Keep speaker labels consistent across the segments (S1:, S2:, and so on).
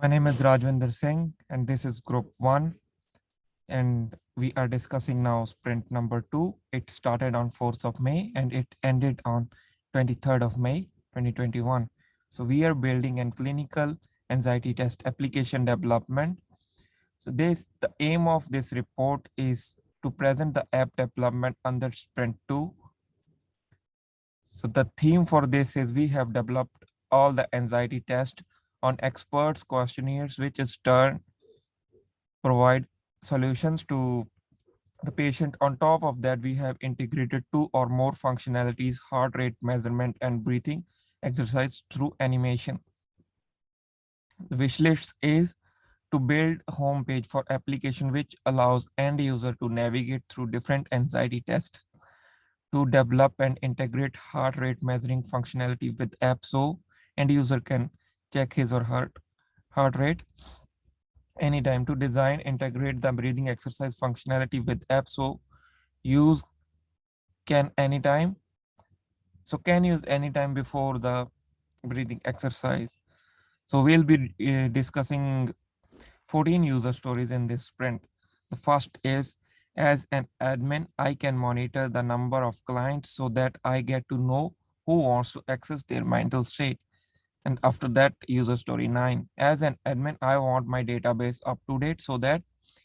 S1: My name is Rajwinder Singh, and this is Group 1. And we are discussing now sprint number 2. It started on 4th of May and it ended on 23rd of May 2021. So we are building a clinical anxiety test application development. So the aim of this report is to present the app development under sprint 2. So the theme for this is we have developed all the anxiety tests on experts questionnaires, which is turn provide solutions to the patient. On top of that, we have integrated 2 or more functionalities: heart rate measurement and breathing exercise through animation. The wish list is to build a homepage for application which allows end user to navigate through different anxiety tests, to develop and integrate heart rate measuring functionality with app so end user can check his or her heart rate anytime, to design integrate the breathing exercise functionality with app so use can anytime can use anytime before the breathing exercise. So we'll be discussing 14 user stories in this sprint. The first is, as an admin, I can monitor the number of clients so that I get to know who wants to access their mental state. And after that, user story 9, as an admin, I want my database up to date so that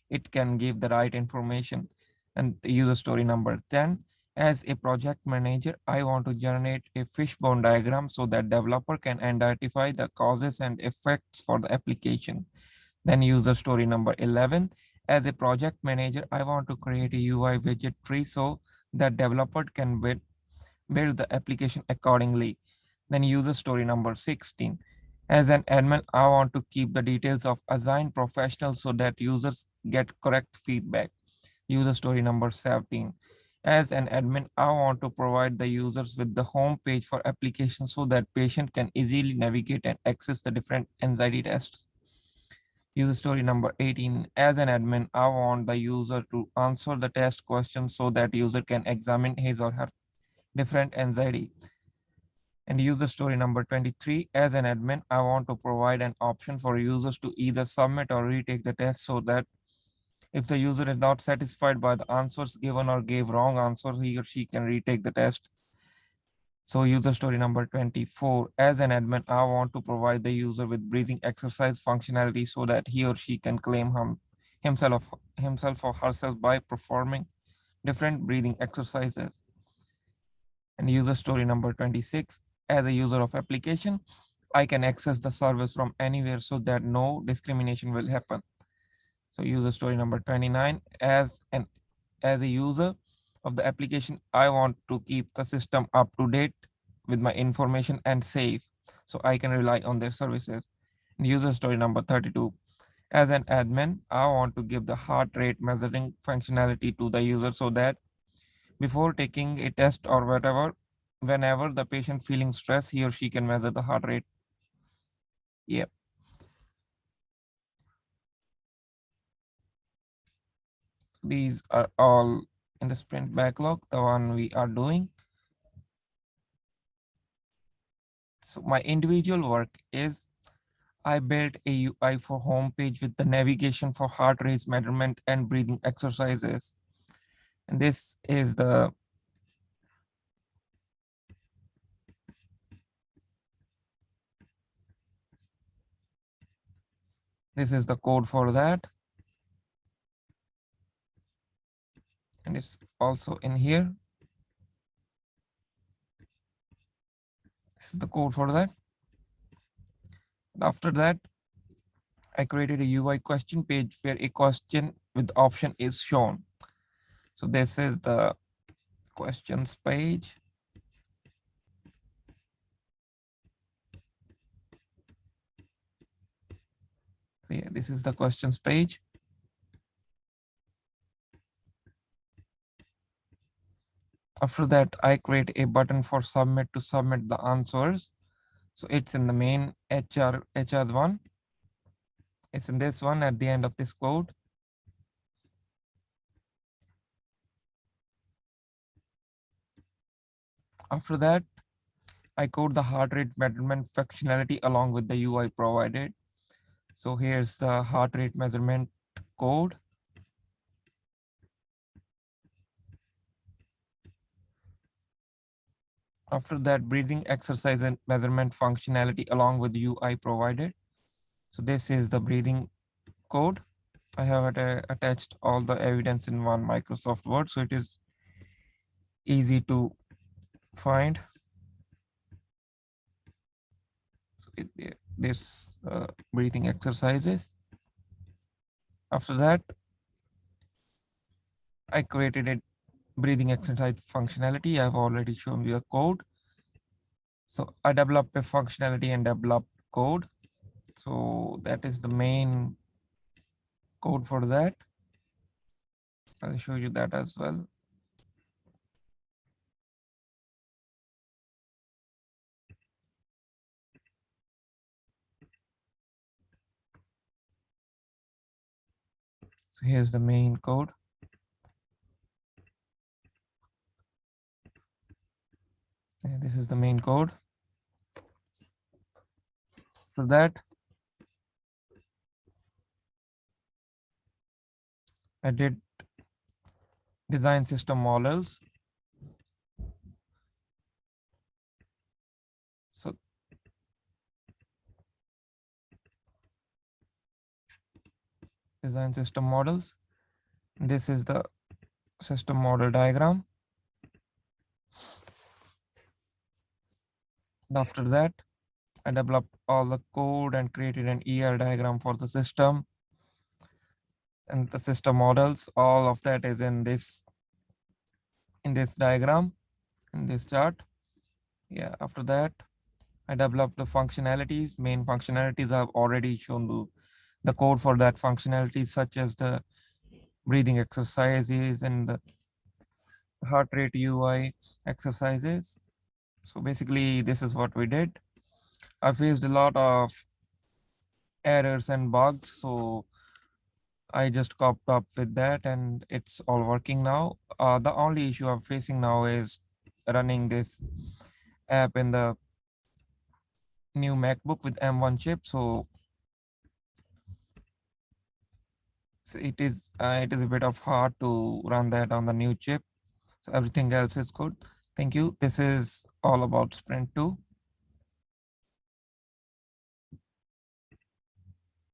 S1: it can give the right information. And the user story number 10, as a project manager, I want to generate a fishbone diagram so that developer can identify the causes and effects for the application. Then user story number 11, as a project manager, I want to create a UI widget tree so that developer can build the application accordingly. Then user story number 16, as an admin, I want to keep the details of assigned professionals so that users get correct feedback. User story number 17, as an admin, I want to provide the users with the home page for applications so that patient can easily navigate and access the different anxiety tests. User story number 18, as an admin, I want the user to answer the test questions so that user can examine his or her different anxiety. And user story number 23, as an admin, I want to provide an option for users to either submit or retake the test so that if the user is not satisfied by the answers given or gave wrong answer, he or she can retake the test. So user story number 24, as an admin, I want to provide the user with breathing exercise functionality so that he or she can claim himself or herself by performing different breathing exercises. And user story number 26, as a user of application, I can access the service from anywhere so that no discrimination will happen. So user story number 29, as a user of the application, I want to keep the system up to date with my information and safe so I can rely on their services. And user story number 32, as an admin, I want to give the heart rate measuring functionality to the user so that before taking a test or whatever, whenever the patient feeling stress, he or she can measure the heart rate. Yep. These are all in the sprint backlog, the one we are doing. So my individual work is I built a UI for homepage with the navigation for heart rate measurement and breathing exercises. And this is the code for that. And it's also in here. This is the code for that. And after that, I created a UI question page where a question with option is shown. So this is the questions page. So yeah, this is the questions page. After that, I create a button for submit to submit the answers. So it's in the main HR one. It's in this one at the end of this code. After that, I code the heart rate measurement functionality along with the UI provided. So here's the heart rate measurement code. After that, breathing exercise and measurement functionality along with UI provided. So this is the breathing code. I have attached all the evidence in one Microsoft Word, so it is easy to find. So there's breathing exercises. After that, I created a breathing exercise functionality. I've already shown you the code. So I developed a functionality and developed code. So that is the main code for that. I'll show you that as well. So here's the main code. And this is the main code. For that, I did design system models. So design system models. This is the system model diagram. And after that, I developed all the code and created an ER diagram for the system and the system models. All of that is in this diagram, in this chart. Yeah, after that, I developed the functionalities. Main functionalities I've already shown you the code for that functionality, such as the breathing exercises and the heart rate UI exercises. So basically, this is what we did. I faced a lot of errors and bugs, so I just coped up with that and it's all working now. The only issue I'm facing now is running this app in the new MacBook with M1 chip. So it is a bit of hard to run that on the new chip. So everything else is good. Thank you. This is all about Sprint 2.